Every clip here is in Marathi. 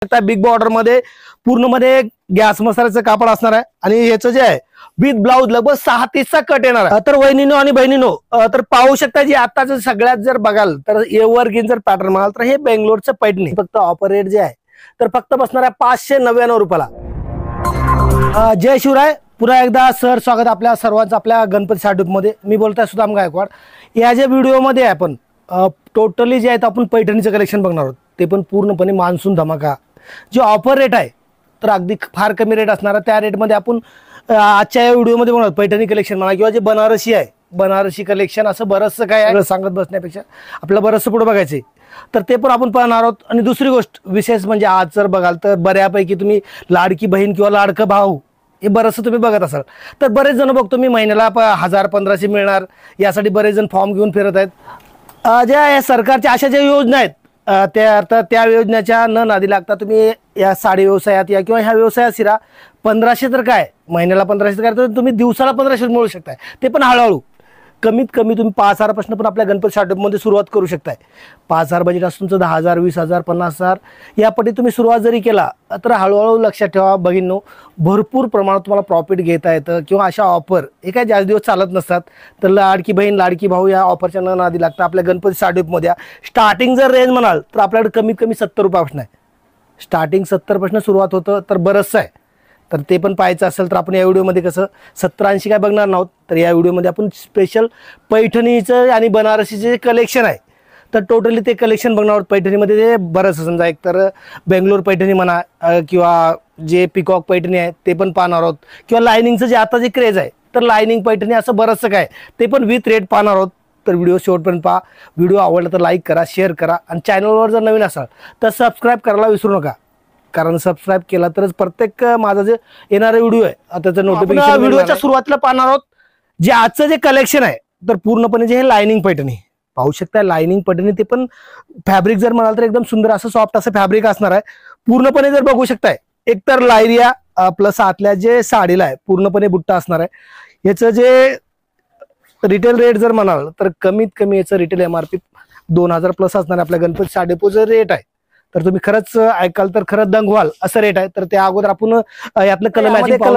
शकता बिग बॉर्डर मध्ये पूर्णमध्ये गॅस मसाल्याचं कापड असणार आहे आणि ह्याचं जे आहे विथ ब्लाउज लगभग 6:30चा कट येणार आहे। तर वहिनीनो आणि बहिणीनो तर पाहू शकता जी आताच सगळ्यात जर बघाल तर एव्हरग्रीन जर पॅटर्न म्हणाल तर हे बेंगलोरचं पैठणी फक्त ऑफर रेट जे आहे तर फक्त बसणार आहे 599 रुपयाला। जय शिवराय, पुन्हा एकदा सर स्वागत आपल्या सर्वांचं आपल्या गणपती साडूप मध्ये। मी बोलतोय सुदाम गायकवाड। या जे व्हिडिओमध्ये आपण टोटली जे आहेत आपण पैठणीचं कलेक्शन बघणार आहोत ते पण पूर्णपणे मान्सून धमाका जे ऑफर रेट आहे तर अगदी फार कमी रेट असणार त्या रेटमध्ये आपण आजच्या या व्हिडिओमध्ये बघणार पैठणी कलेक्शन म्हणा किंवा जे बनारसी आहे बनारसी कलेक्शन असं बरंचसं काय आहे सांगत बसण्यापेक्षा आपल्याला बरंचसं पुढे बघायचं तर ते पण आपण पाहणार आहोत। आणि दुसरी गोष्ट विशेष म्हणजे आज जर बघाल तर बऱ्यापैकी तुम्ही लाडकी बहीण किंवा लाडकं भाऊ हे बरंचसं तुम्ही बघत असाल तर बरेच जण बघतो मी महिन्याला 1000-1500 मिळणार यासाठी बरेच जण फॉर्म घेऊन फिरत आहेत। ज्या सरकारच्या अशा ज्या योजना आहेत त्या योजनेच्या न नादी लागता तुम्ही या साडी व्यवसायात या किंवा ह्या व्यवसायात शिरा 1500 तर काय महिन्याला 1500 काय तर तुम्ही दिवसाला 1500 मिळू शकताय ते पण हळूहळू कमीत कमी तुम्ही 5000 पासून पण आपल्या गणपती साडूपमध्ये सुरुवात करू शकताय। 5000 बजेट असतं तुमचं 10,000 20,000 50,000 यापटी तुम्ही सुरुवात जरी केला तर हळूहळू लक्षात ठेवा भगिनींनो भरपूर प्रमाणात तुम्हाला प्रॉफिट घेता येतं किंवा अशा ऑफर हे काय जास्त दिवस चालत नसतात। तर लाडकी बहीण लाडकी भाऊ या ऑफरच्या न नादी लागतं आपल्या गणपती साडूपमध्ये स्टार्टिंग जर रेंज म्हणाल तर आपल्याकडे कमीत कमी 70 रुपयापासून आहे। स्टार्टिंग 70 पासून सुरुवात होतं तर बरंचसं आहे तर ते पण पाहायचं असेल तर आपण या व्हिडिओमध्ये कसं 70-80 काय बघणार नाहोत तर या व्हिडिओमध्ये आपण स्पेशल पैठणीचं आणि बनारसीचे जे कलेक्शन आहे तर टोटली ते कलेक्शन बघणार आहोत। पैठणीमध्ये ते बरंच समजा एक तर बेंगलोर पैठणी म्हणा किंवा जे पिकॉक पैठणी आहे ते पण पाहणार आहोत किंवा लायनिंगचं जे आता जे क्रेज आहे तर लायनिंग पैठणी असं बरंचसं काय ते पण विथ रेट पाहणार आहोत। तर व्हिडिओ शेवटपर्यंत पहा। व्हिडिओ आवडला तर लाईक करा शेअर करा आणि चॅनलवर जर नवीन असाल तर सबस्क्राईब करायला विसरू नका कारण सबस्क्राईब केला तरच प्रत्येक माझा जे येणारा व्हिडिओ आहे त्याचं नोटिफिकेशन व्हिडिओच्या सुरुवातीला पाहणार आहोत। जे आजचं जे कलेक्शन आहे तर पूर्णपणे जे हे लायनिंग पैठणी पाहू शकता लायनिंग पैठणी ते पण फॅब्रिक जर म्हणाल तर एकदम सुंदर असं सॉफ्ट असं फॅब्रिक असणार आहे। पूर्णपणे जर बघू शकताय एकतर लायरिया प्लस आतल्या जे साडीला आहे पूर्णपणे बुट्टा असणार आहे। याचं जे रिटेल रेट जर म्हणाल तर कमीत कमी याचं रिटेल MRP 2000 प्लस असणार आहे। आपल्या गणपती साडेपोचं रेट आहे तर तुम्ही खरंच ऐकाल तर खरंच दंग व्हाल असं रेट आहे। तर त्या अगोदर आपण यातलं कलर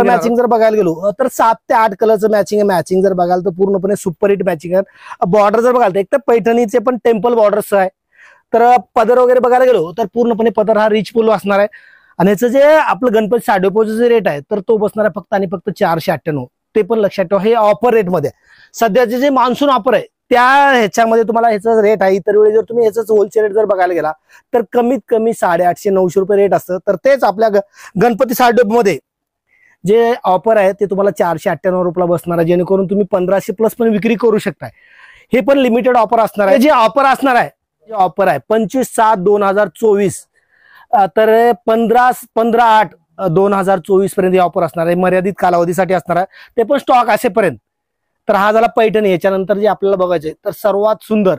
मॅचिंग जर बघायला गेलो तर 7 ते 8 कलरचं मॅचिंग जर बघाल तर पूर्णपणे सुपर हिट मॅचिंग आहे। बॉर्डर जर बघाल तर एक तर पैठणीचे पण टेम्पल बॉर्डर्स आहे तर पदर वगैरे बघायला गेलो तर पूर्णपणे पदर हा रिच फुल असणार आहे। आणि याचं जे आपलं गणपती साडेपोचं जे रेट आहे तर तो बसणार आहे फक्त आणि फक्त 498 ते पण लक्षात ठेवा हे ऑफर रेट मध्ये सध्याचे जे मान्सून ऑफर आहे त्या ह्याच्यामध्ये तुम्हाला ह्याचं रेट आहे। इतर वेळी जर तुम्ही ह्याचं होलसेल रेट जर बघायला गेला तर कमीत कमी 850-900 रुपये रेट असतं तर तेच आपल्या गणपती साडूपमध्ये जे ऑफर आहे ते तुम्हाला 498 रुपयाला बसणार आहे जेणेकरून तुम्ही 1500 प्लस पण विक्री करू शकताय। हे पण लिमिटेड ऑफर असणार आहे। जे ऑफर असणार आहे जे ऑफर आहे 25/7/2024 तर 15/8/2024 पर्यंत हे ऑफर असणार आहे। मर्यादित कालावधीसाठी असणार आहे ते पण स्टॉक असेपर्यंत। तर हा झाला पैठणी। याच्यानंतर जे आपल्याला बघायचे तर सर्वात सुंदर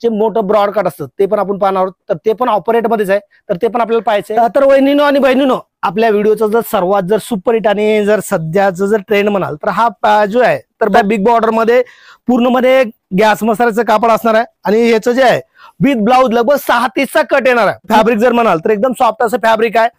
जे मोठं ब्रॉड कट असतं ते पण आपण पाहणार आहोत तर ते पण ऑफर रेट मध्येच आहे तर ते पण आपल्याला पाहायचंय। तर वहिनीनो आणि बहिणीनो आपल्या व्हिडिओचा जर सर्वात जर सुपर हिट आणि जर सध्याचं जर ट्रेंड म्हणाल तर हा जो आहे तर बिग बॉर्डर मध्ये पूर्णमध्ये गॅस मसाल्याचं कापड असणार आहे आणि ह्याचं जे आहे विथ ब्लाउज लगभग 6:30चा कट येणार आहे। फॅब्रिक जर म्हणाल तर एकदम सॉफ्ट असं फॅब्रिक आहे।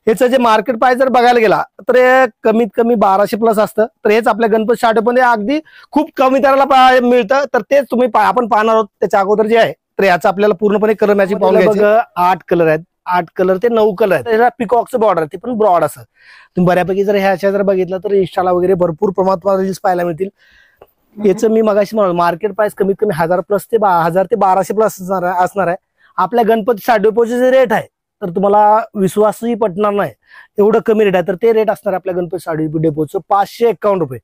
याचं जे मार्केट प्राइस जर बघायला गेला तर कमीत कमी 1200 प्लस असतं तर हेच आपल्या गणपती साडूपमध्ये अगदी खूप कमी दराला मिळतं तर तेच तुम्ही आपण पाहणार आहोत। त्याच्या अगोदर जे आहे तर याचं आपल्याला पूर्णपणे कलर मॅचिंग पाहून घ्यायचं। 8 कलर आहेत 8 कलर ते 9 कलर आहेत। त्याला पिकॉकचं बॉर्डर ते पण ब्रॉड असं तुम्ही बऱ्यापैकी जर ह्याच्या जर बघितलं तर इंस्टाला वगैरे भरपूर प्रमाणात रील्स पाहायला मिळतील। याचं मी मगाशी म्हणाल मार्केट प्राइस कमीत कमी 1000 प्लस ते 1000 ते 1200 प्लस असणार आहे। आपल्या गणपती साडूपचे जे रेट आहे तर तुम्हाला विश्वासही पटणार नाही एवढं कमी रेट आहे तर ते रेट असणार आपल्या गणपती साडू डेपोचं 551 रुपये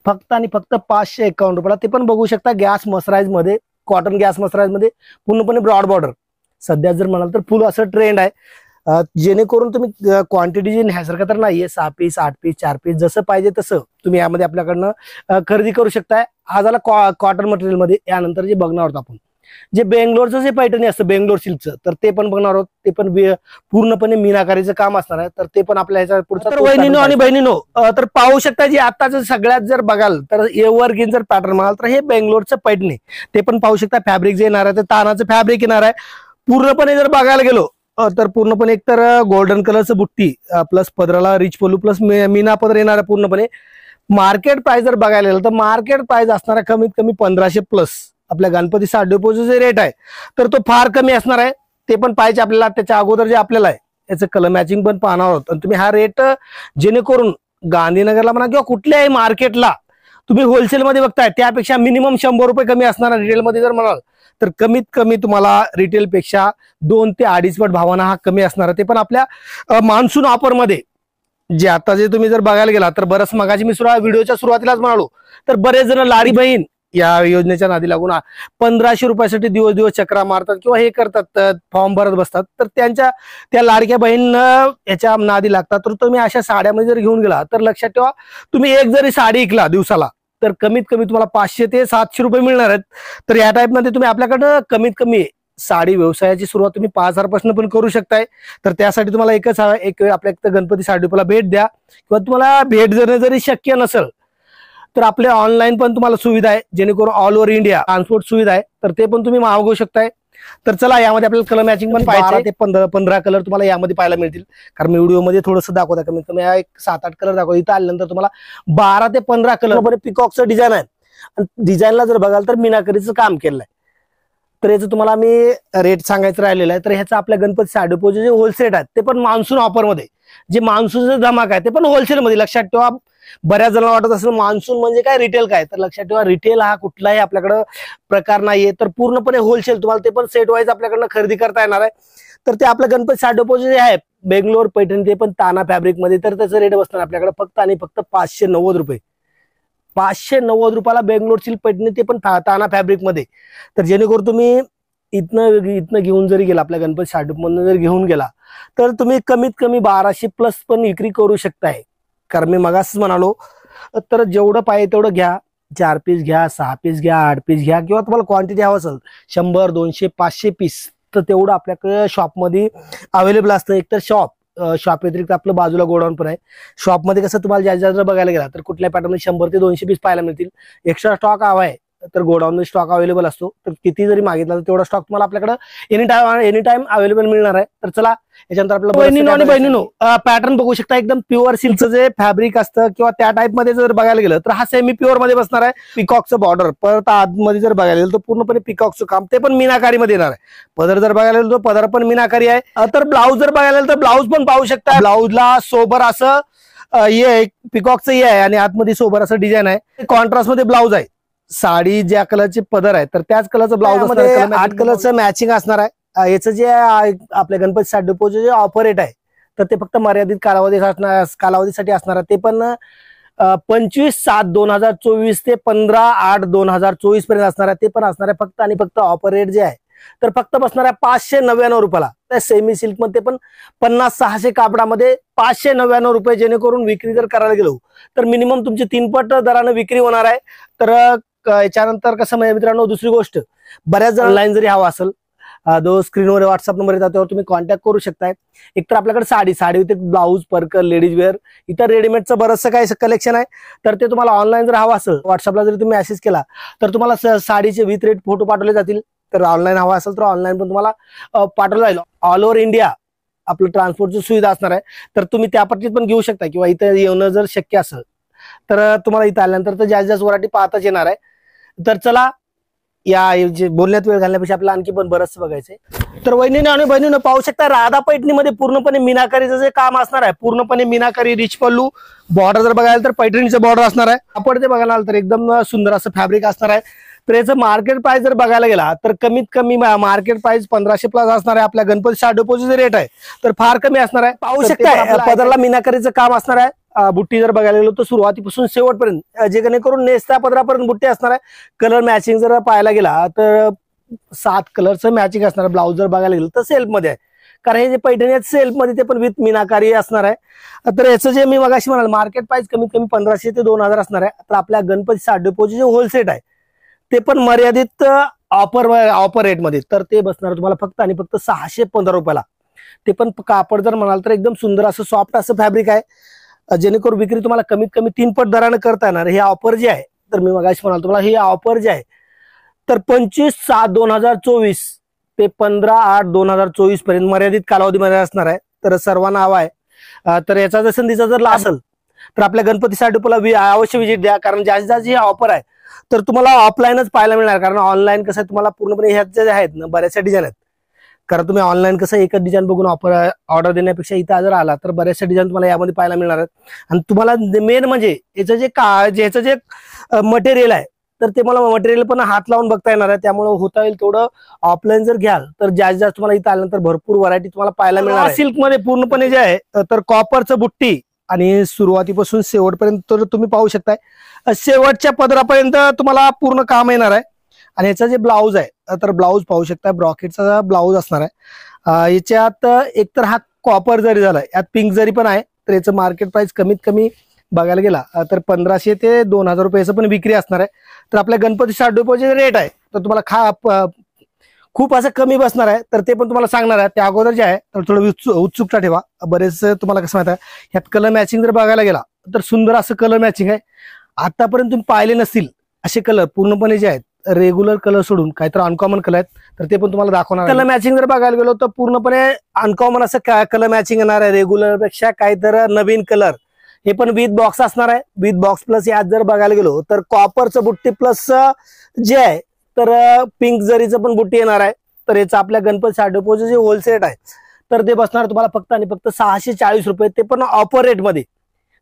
फक्त आणि फक्त 551 रुपयाला। ते पण बघू शकता गॅस मसराईज मध्ये कॉटन गॅस मसराईज मध्ये पूर्णपणे ब्रॉड बॉर्डर सध्या जर म्हणाल तर फुल असं ट्रेंड आहे जेणेकरून तुम्ही क्वांटिटी जी न्यासारखं तर नाहीये 6 पीस 8 पीस 4 पीस जसं पाहिजे तसं तुम्ही यामध्ये आपल्याकडनं खरेदी करू शकताय। हा झाला कॉटन मटेरियल मध्ये। यानंतर जे बघणार आहोत आपण जे बेंगलोरचं जे पैठणी असतं बेंगलोर सिल्कचं तर ते पण बघणार आहोत ते पण पूर्णपणे मीनाकारीचं काम असणार आहे तर ते पण आपल्या ह्याच्या पुढचं वहिनीनो आणि बहिणीनो तर पाहू शकता जी आताच सगळ्यात जर बघाल तर एव्हरग्रीन जर पॅटर्न म्हणाल तर हे बेंगलोरचं पैठणी ते पण पाहू शकता। फॅब्रिक जे येणार आहे ते तानाचं फॅब्रिक येणार आहे। पूर्णपणे जर बघायला गेलो तर पूर्णपणे एक तर गोल्डन कलरचं बुट्टी प्लस पदराला रिच पल्लू प्लस मीना पदर येणार आहे पूर्णपणे. मार्केट प्राइस जर बघायला गेलं तर मार्केट प्राइस असणार आहे कमीत कमी 1500 प्लस. आपल्या गणपती साठ डिपोचे जे रेट आहे तर तो फार कमी असणार आहे. ते पण पाहिजे आपल्याला. त्याच्या अगोदर जे आपल्याला आहे याचं कलर मॅचिंग पण पाहणार आहोत. आणि तुम्ही हा रेट जेणेकरून गांधीनगरला म्हणा किंवा कुठल्याही मार्केटला तुम्ही होलसेलमध्ये बघताय त्यापेक्षा मिनिमम 100 रुपये कमी असणार. रिटेलमध्ये जर म्हणाल तर कमीत कमी तुम्हाला रिटेलपेक्षा 2 ते 2.5 पट भावाना हा कमी असणार. ते पण आपल्या मान्सून ऑफरमध्ये. जे आता जे तुम्ही जर बघायला गेला तर बरंच मगाशी मी व्हिडिओच्या सुरुवातीलाच म्हणालो तर बरेच जण लाडी बहीण या योजनेच्या नादी लागून 1500 रुपयासाठी दिवस दिवस चक्रा मारतात किंवा हे करतात, फॉर्म भरत बसतात. तर त्या लाडक्या बहीण याच्या नादी लागतात. तर तुम्ही अशा साड्यामध्ये जर घेऊन गेला तर लक्षात ठेवा, तुम्ही एक जरी साडी विकला दिवसाला तर कमीत कमी तुम्हाला 500 ते 700 रुपये मिळणार आहेत. तर या टाईप मध्ये तुम्ही आपल्याकडं कमीत कमी साडी व्यवसायाची सुरुवात तुम्ही 5000 पासून पण करू शकताय. तर त्यासाठी तुम्हाला एकच हवं, एक वेळ आपल्या गणपती साडी डिपोला भेट द्या किंवा तुम्हाला भेट देणं जरी शक्य नसेल तर आपले ऑनलाईन पण तुम्हाला सुविधा आहे, जेणेकरून ऑल ओव्हर इंडिया ट्रान्सपोर्ट सुविधा आहे. तर ते पण तुम्ही मागवू शकताय. तर चला, यामध्ये आपल्याला कलर मॅचिंग पण पाहिजे. ते 15 कलर तुम्हाला यामध्ये पाहायला मिळतील. कारण मी व्हिडिओमध्ये थोडंसं दाखवता कमीत कमी एक 7-8 कलर दाखवतो. इथं आल्यानंतर तुम्हाला 12 ते 15 कलर पिकॉकचं डिझाईन आहे. आणि डिझाईनला जर बघाल तर मीनाकरीचं काम केलंय. तर याचं तुम्हाला मी रेट सांगायचं राहिलेलं आहे. तर ह्याचं आपल्या गणपती साडी डिपोचे जे होलसेल आहेत ते पण मान्सून ऑफरमध्ये, जे मान्सूनचं धमाक आहे ते पण होलसेलमध्ये. लक्षात ठेवा, बऱ्याच जणांना वाटत असेल मान्सून म्हणजे काय, रिटेल काय, तर लक्षात ठेवा रिटेल हा कुठलाही आपल्याकडं प्रकार नाहीये. तर पूर्णपणे होलसेल तुम्हाला ते पण सेट वाईज आपल्याकडनं खरेदी करता येणार आहे. तर ते आपल्या गणपती साडी डिपोचे जे आहे बेंगलोर पैठणी ते पण ताना फॅब्रिक मध्ये, तर त्याचं रेट बसणार आपल्याकडे फक्त आणि फक्त 590 रुपये. 590 रुपयाला बेंगलोर सिल्क पैठणी, ते पण ताना फॅब्रिक मध्ये. तर जेणेकरून तुम्ही इथनं घेऊन जरी गेला, आपल्या गणपती साडी डिपोमधून जर घेऊन गेला तर तुम्ही कमीत कमी 1200 प्लस पण विक्री करू शकताय. कारण मी मगाच म्हणालो, तर जेवढं पाहिजे तेवढं घ्या. 4 पीस घ्या, 6 पीस घ्या, 8 पीस घ्या, किंवा तुम्हाला क्वांटिटी हवं असेल 100, 200, 500 पीस, तर तेवढं आपल्याकडे शॉपमध्ये अवेलेबल असतं. एकतर शॉप व्यतिरिक्त आपलं बाजूला गोडाऊन पण आहे. शॉपमध्ये कसं तुम्हाला ज्या बघायला गेला तर कुठल्या पॅटर्नमध्ये 100 ते 200 पीस पाहायला मिळतील. एक्स्ट्रा स्टॉक हवा आहे तर गोडाऊनमध्ये स्टॉक अवेलेबल असतो. तर किती जरी मागितला तर तेवढा स्टॉक तुम्हाला आपल्याकडे एनी टाइम अवेलेबल मिळणार आहे. तर चला, याच्यानंतर आपल्याला बहिणीनो पॅटर्न बघू शकता. एकदम प्युअर सिल्कचं जे फॅब्रिक असतं किंवा त्या टाइप मध्ये जर बघायला गेलं तर हा सेमी प्युअर मध्ये बसणार आहे. पिकॉकचं बॉर्डर, परत आतमध्ये जर बघायला गेलं तर पूर्णपणे पिकॉकचं काम, ते पण मीनाकारी मध्ये येणार आहे. पदर जर बघायला गेलं तर पदर पण मीनाकारी आहे. तर ब्लाऊज जर बघायला गेलं तर ब्लाऊज पण पाहू शकता. ब्लाऊजला सोबर असं पिकॉकचं हे आहे आणि आतमध्ये सोबर असं डिझाईन आहे. कॉन्ट्रास्ट मध्ये ब्लाऊज आहे. साडी ज्या कलरचे पदर आहे तर त्याच कलरचं ब्लाऊज, 8 कलरचं मॅचिंग असणार आहे. याचं जे आपल्या गणपती साडी डिपोचे जे ऑफर रेट आहे तर ते फक्त मर्यादित कालावधीसाठी असणार आहे. ते पण 25/7/2024 ते 15/8/2024 पर्यंत असणार आहे. ते पण असणार आहे फक्त आणि फक्त ऑफर रेट जे आहे तर फक्त बसणार आहे 599 रुपयाला. त्या सेमी सिल्क मध्ये पण 50-600 कापडामध्ये 599 रुपये. जेणेकरून विक्री जर करायला गेलो तर मिनिमम तुमची 3 पट दराने विक्री होणार आहे. तर याच्यानंतर कसं म्हणजे मित्रांनो, दुसरी गोष्ट, बऱ्याच जण ऑनलाईन जरी हवा असेल, जो स्क्रीनवर व्हॉट्सअप नंबर येतात त्यावर तुम्ही कॉन्टॅक्ट करू शकताय. एकतर आपल्याकडे साडी व्यतिरिक्त ब्लाऊज, पर्कर, लेडीज वेअर, इतर रेडीमेडचं बरंचसं काही कलेक्शन आहे. तर ते तुम्हाला ऑनलाईन जर हवा असेल, व्हॉट्सअपला जरी तुम्ही मेसेज केला तर तुम्हाला साडीचे विथ रेट फोटो पाठवले जातील. तर ऑनलाईन हवा असेल तर ऑनलाईन पण तुम्हाला पाठवलं जाईल. ऑल ओव्हर इंडिया आपलं ट्रान्सपोर्टची सुविधा असणार आहे. तर तुम्ही त्या पद्धतीत पण घेऊ शकता किंवा इथं येणं जर शक्य असेल तर तुम्हाला इथं आल्यानंतर तर जास्त व्हरायटी पाहताच येणार आहे. तर चला, या बोलण्यात वेळ घालण्यापेक्षा आपल्याला आणखी पण बरंच बघायचंय. तर वहिनीने आणि बहिणीने पाहू शकता, राधा पैठणीमध्ये पूर्णपणे मीनाकारीचं जे काम असणार आहे, पूर्णपणे मीनाकारी, रिच पल्लू, बॉर्डर जर बघायला तर पैठणीचं बॉर्डर असणार आहे. आपण ते बघायला तर एकदम सुंदर असं फॅब्रिक असणार आहे. तर याचं मार्केट प्राइस जर बघायला गेला तर कमीत कमी मार्केट प्राइस 1500 प्लस असणार आहे. आपल्या गणपती साडी डिपोचे जे रेट आहे तर फार कमी असणार आहे. पाहू शकता, पदरला मीनाकारीचं काम असणार आहे. बुट्टी जर बघायला गेलो तर सुरुवातीपासून शेवटपर्यंत, जेणेकरून नेसत्या पदरापर्यंत बुट्टी असणार आहे. कलर मॅचिंग जर पाहायला गेला तर 7 कलरचं मॅचिंग असणार आहे. ब्लाऊज जर बघायला गेलं तर सेल्फ मध्ये आहे, कारण हे जे पैठणी आहेत सेल्फ मध्ये, ते पण विथ मीनाकारी असणार आहे. तर याचं जे मी मगाशी म्हणाल मार्केट प्राइस कमीत कमी 1500 ते 2000 असणार आहे. तर आपल्या गणपती साडी डिपोचे जे होलसेल आहे ते पण मर्यादित ऑफर रेट मध्ये, तर ते बसणार तुम्हाला फक्त आणि फक्त 615 रुपयाला. ते पण कापड जर म्हणाल तर एकदम सुंदर असं सॉफ्ट असं फॅब्रिक आहे, जेणेकरून विक्री तुम्हाला कमीत कमी 3 पट दराने करता येणार. हे ऑफर जे आहे तर मी मगाशी म्हणाल तुम्हाला, हे ऑफर जे आहे तर 25/7/2024 ते 15/8/2024 पर्यंत मर्यादित कालावधीमध्ये असणार आहे. तर सर्वांना हवा आहे. तर याचा जर संधीचा जर लाभ असेल तर आपल्या गणपती साड डिपोला अवश्य व्हिजिट द्या, कारण जास्तीत ऑफर आहे तर तुम्हाला ऑफलाईनच पाहायला मिळणार. कारण ऑनलाईन कसं तुम्हाला पूर्णपणे ह्या जे आहेत ना बऱ्याचशा डिझाईन आहेत. कारण तुम्ही ऑनलाईन कसं एकच डिझाइन बघून ऑर्डर देण्यापेक्षा इथं जर आला तर बऱ्याचशा डिझाईन तुम्हाला यामध्ये पाहायला मिळणार आहेत. आणि तुम्हाला मेन म्हणजे याचं जे मटेरियल आहे तर ते मला मटेरियल पण हात लावून बघता येणार आहे. त्यामुळे होता येईल तेवढं ऑफलाईन जर घ्याल तर जास्त तुम्हाला इथं आल्यानंतर भरपूर व्हरायटी तुम्हाला पाहायला मिळणार. सिल्क मध्ये पूर्णपणे जे आहे तर कॉपरचं बुट्टी आणि सुरुवातीपासून शेवटपर्यंत तर तुम्ही पाहू शकताय. शेवटच्या पदरापर्यंत तुम्हाला पूर्ण काम येणार आहे. आणि याचा जे ब्लाऊज आहे तर ब्लाऊज पाहू शकता ब्रॉकेटचा ब्लाऊज असणार आहे. याच्यात एकतर हा कॉपर जरी झाला, यात पिंक जरी पण आहे तर याचं मार्केट प्राइस कमीत कमी बघायला गेला तर 1500 ते 2000 रुपयाचं पण विक्री असणार आहे. तर आपल्या गणपती साड डिपोचे रेट आहे तर तुम्हाला खूप असं कमी बसणार आहे. तर ते पण तुम्हाला सांगणार आहे. त्या अगोदर जे आहे तर थोडं उत्सुकता ठेवा. बरेच तुम्हाला कसं माहिती आहे ह्यात कलर मॅचिंग जर बघायला गेला तर सुंदर असं कलर मॅचिंग आहे. आतापर्यंत तुम्ही पाहिले नसतील असे कलर पूर्णपणे जे आहेत रेग्युलर कलर सोडून काहीतरी अनकॉमन कलर आहेत तर ते पण तुम्हाला दाखवणार. कलर मॅचिंग जर बघायला गेलो तर पूर्णपणे अनकॉमन असं कलर मॅचिंग येणार आहे. रेग्युलर पेक्षा काहीतरी नवीन कलर, हे पण विथ बॉक्स असणार आहे. विथ बॉक्स प्लस यात जर बघायला गेलो तर कॉपरचं बुट्टी प्लस जे आहे तर पिंक जरीचं पण बुट्टी येणार आहे. तर याचं आपल्या गणपती साड डिपोचं जे होलसेल आहे तर ते बसणार तुम्हाला फक्त आणि फक्त 640 रुपये. ते पण ऑफर रेट मध्ये.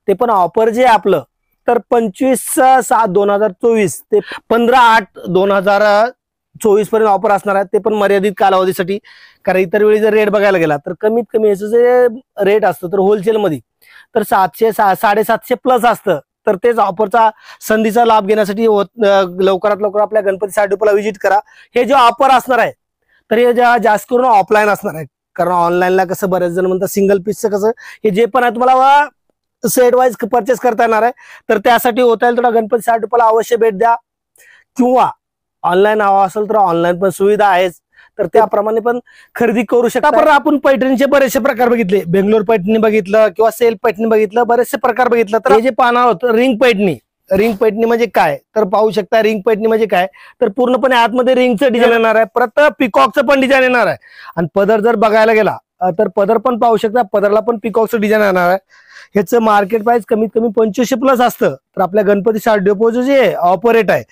ते पण ऑफर जे आपलं तर 25/7/2024 ते 15/8/2024 पर्यंत ऑफर असणार आहे. ते पण मर्यादित कालावधीसाठी. कारण इतर वेळी जर रेट बघायला गेला तर कमीत कमी याचं जे रेट असतं तर होलसेल मध्ये तर 700-750 प्लस असतं. तर तेच ऑफरचा संधीचा लाभ घेण्यासाठी लवकरात लवकर आपल्या गणपती साड डिपोला व्हिजिट करा. हे जे ऑफर असणार आहे तर हे जास्त करून ऑफलाईन असणार आहे. कारण ऑनलाईनला कसं बरेच जण म्हणतात सिंगल पीसचं कसं हे जे पण आहे तुम्हाला सेट वाईज परचेस करता येणार आहे. तर त्यासाठी होता येईल थोडा गणपती साड डिपोला अवश्य भेट द्या. किंवा ऑनलाईन हवा असेल तर ऑनलाईन पण सुविधा आहेच तर त्याप्रमाणे पण खरेदी करू शकता. पण आपण पैठणीचे बरेचसे प्रकार बघितले. बेंगलोर पैठणी बघितलं किंवा सेल्फ पैठणी बघितलं, बरेचसे प्रकार बघितलं. तर हे जे पाहणार आहोत रिंग पैठणी. रिंग पैठणी म्हणजे काय तर पाहू शकता. रिंग पैठणी म्हणजे काय तर पूर्णपणे आतमध्ये रिंगचं डिझाईन येणार आहे. परत पिकॉकचं पण डिझाईन येणार आहे. आणि पदर जर बघायला गेला तर पदर पण पाहू शकता. पदरला पण पिकॉकचं डिझाईन येणार आहे. ह्याचं मार्केट प्राइस कमीत कमी 2500 प्लस असतं. तर आपल्या गणपती साड डिपोचं जे ऑफर रेट आहे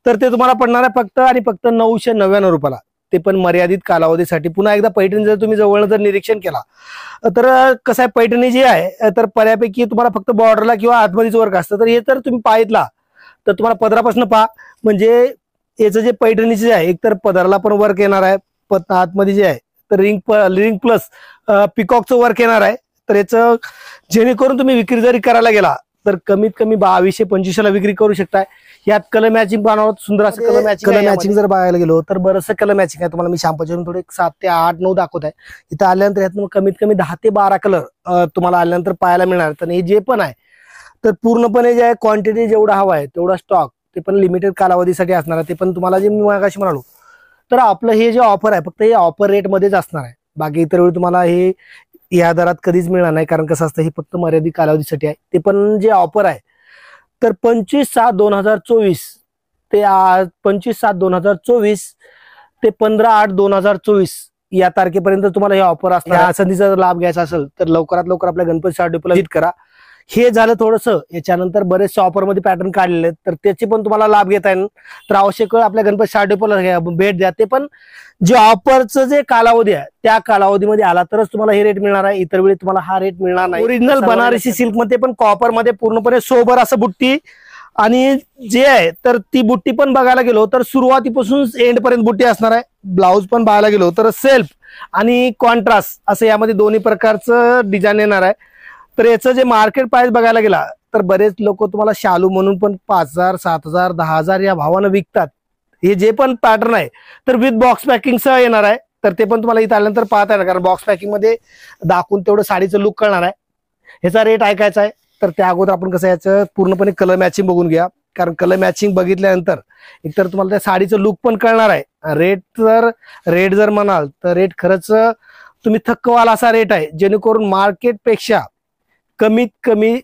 तर ते तुम्हाला पडणार आहे फक्त आणि फक्त 999 रुपयाला. ते पण मर्यादित कालावधीसाठी. पुन्हा एकदा पैठणी जर तुम्ही जवळ जर निरीक्षण केला तर कसं आहे पैठणी जी आहे तर बऱ्यापैकी तुम्हाला फक्त बॉर्डरला किंवा आतमध्येच वर्क असतं. तर हे तर तुम्ही पाहितला तर तुम्हाला पदरापासून पहा म्हणजे याचं जे पैठणीचे जे आहे एकतर पदराला पण वर्क येणार आहे. आतमध्ये जे आहे तर रिंग प्लस पिकॉकचं वर्क येणार आहे. तर याचं जेणेकरून तुम्ही विक्री जरी करायला गेला तर कमीत कमी 2200-2500 ला विक्री करू शकताय. यात कलर मॅचिंग पाहणार सुंदर असं कलर मॅचिंग जर बघायला गेलो तर बरंचसं कलर मॅचिंग आहे. तुम्हाला मी शॅम्पूचे थोडे 7 ते 8 9 दाखवत आहे. इथं आल्यानंतर यात कमीत कमी 10 ते 12 कलर तुम्हाला आल्यानंतर पाहायला मिळणार. तर हे जे पण आहे तर पूर्णपणे जे आहे क्वांटिटी जेवढा हवा आहे तेवढा स्टॉक ते पण लिमिटेड कालावधीसाठी असणार आहे. ते पण तुम्हाला जे मी मागाशी म्हणालो तर आपलं हे जे ऑफर आहे फक्त हे ऑफर रेट मध्येच असणार आहे. बाकी इतर वेळी तुम्हाला हे या दरात कधीच मिळणार नाही. कारण कसं असतं हे फक्त मर्यादित कालावधीसाठी आहे. ते पण जे ऑफर आहे तर 25/7/2024 ते 25/7/2024 ते 15/8/2024 या तारखेपर्यंत तुम्हाला हे ऑफर असणार. या संधीचा जर लाभ घ्यायचा असेल तर लवकरात लवकर आपल्या गणपती साड डिपोला व्हिजिट करा. हे झालं थोडंसं. याच्यानंतर बरेचसे ऑफर मध्ये पॅटर्न काढलेले आहेत तर त्याचे पण तुम्हाला लाभ घेता येईल. तर आवश्यक आपल्या गणपती साड डिपोला भेट द्या. ते पण जे ऑफरचं जे कालावधी आहे त्या कालावधीमध्ये आला तरच तुम्हाला हे रेट मिळणार आहे. इतर वेळी तुम्हाला हा रेट मिळणार नाही. ओरिजिनल बनारसी सिल्क मध्ये पण कॉपर मध्ये पूर्णपणे सोबर असं बुट्टी आणि जे आहे तर ती बुट्टी पण बघायला गेलो तर सुरुवातीपासून एंड पर्यंत बुट्टी असणार आहे. ब्लाऊज पण बघायला गेलो तर सेल्फ आणि कॉन्ट्रास्ट असं यामध्ये दोन्ही प्रकारचं डिझाईन येणार आहे. तर याचं जे मार्केट प्राइस बघायला गेला तर बरेच लोक तुम्हाला शालू म्हणून पण 5000 7000 10,000 या भावानं विकतात. हे जे पण पॅटर्न आहे तर विथ बॉक्स पॅकिंग सह येणार आहे. तर ते पण तुम्हाला इथं आल्यानंतर पाहता येणार. कारण बॉक्स पॅकिंग मध्ये दाखवून तेवढं साडीचं लुक कळणार आहे. ह्याचा रेट ऐकायचा आहे. तर त्या अगोदर आपण कसं याचं पूर्णपणे कलर मॅचिंग बघून घ्या. कारण कलर मॅचिंग बघितल्यानंतर एकतर तुम्हाला त्या साडीचं लुक पण कळणार आहे. रेट जर म्हणाल तर रेट खरंच तुम्ही थक्क व्हाल असा रेट आहे. जेणेकरून मार्केट पेक्षा कमीत कमी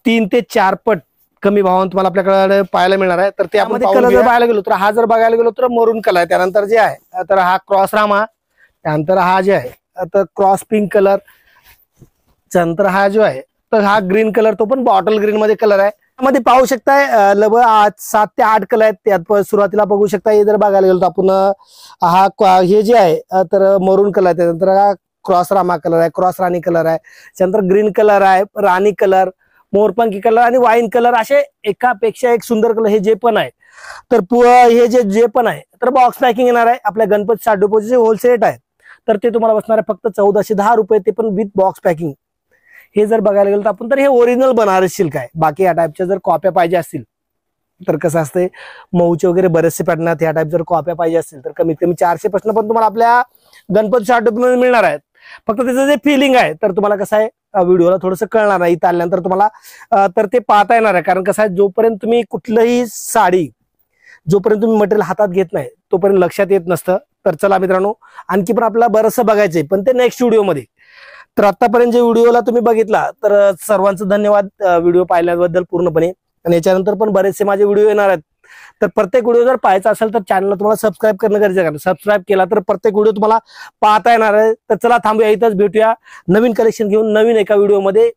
3 ते 4 पट कमी भावात तुम्हाला आपल्याकडे पाहायला मिळणार आहे. तर त्यामध्ये कलर जर पाहायला गेलो तर हा जर बघायला गेलो तर मरून कलर आहे. त्यानंतर जे आहे तर हा क्रॉस रामा, त्यानंतर हा जे आहे तर क्रॉस पिंक कलर, त्यानंतर हा जो आहे तर हा ग्रीन कलर, तो पण बॉटल ग्रीन मध्ये कलर आहे. मध्ये पाहू शकताय लगभग 7 ते 8 कलर आहेत. त्यात सुरुवातीला बघू शकता हे जर बघायला गेलो तर आपण हा हे जे आहे तर मरून कलर आहे, त्यानंतर हा क्रॉस रामा कलर आहे, क्रॉस राणी कलर आहे, त्यानंतर ग्रीन कलर आहे, राणी कलर, मोरपंखी कलर आणि वाईन कलर, असे एकापेक्षा एक सुंदर कलर हे जे पण आहे. तर हे जे पण आहे तर बॉक्स पॅकिंग येणार आहे. आपल्या गणपती साठ डिपॉझिटचे होलसेल रेट आहे तर ते तुम्हाला बसणार आहे फक्त 1410 रुपये, ते पण विथ बॉक्स पॅकिंग. हे जर बघायला गेलं तर आपण तर हे ओरिजिनल बनारस सिल्क आहे. बाकी या टाईपच्या जर कॉप्या पाहिजे असतील तर कसं असते, मऊचे वगैरे बरेचसे पॅटर्न आहेत, या टाईप जर कॉप्या पाहिजे असतील तर कमीत कमी 400 पासून पण तुम्हाला आपल्या गणपती साठ मध्ये मिळणार आहेत. फक्त त्याचं जे फिलिंग आहे तर तुम्हाला कसं आहे व्हिडिओला थोडंसं कळणार नाही, इथं आल्यानंतर तुम्हाला तर ते पाहता येणार आहे. कारण कसं आहे, जोपर्यंत तुम्ही कुठलंही साडी जोपर्यंत तुम्ही मटेरियल हातात घेत नाही तोपर्यंत लक्षात येत नसतं. तर चला मित्रांनो, आणखी पण आपल्याला बरंचसं बघायचंय, पण ते नेक्स्ट व्हिडिओमध्ये. तर आतापर्यंत जे व्हिडिओला तुम्ही सबस्क्राईब तर सर्वांचं धन्यवाद व्हिडिओ पाहिल्याबद्दल पूर्णपणे. आणि याच्यानंतर पण बरेचसे माझे व्हिडिओ येणार आहेत. तर प्रत्येक व्हिडिओ जर पाहायचा असेल तर चॅनलला तुम्हाला सबस्क्राईब करणं गरजेचं आहे. सबस्क्राईब केला तर प्रत्येक व्हिडिओ तुम्हाला पाहता येणार आहे. तर चला थांबूया, इथंच भेटूया नवीन कलेक्शन घेऊन नवीन एका व्हिडिओमध्ये.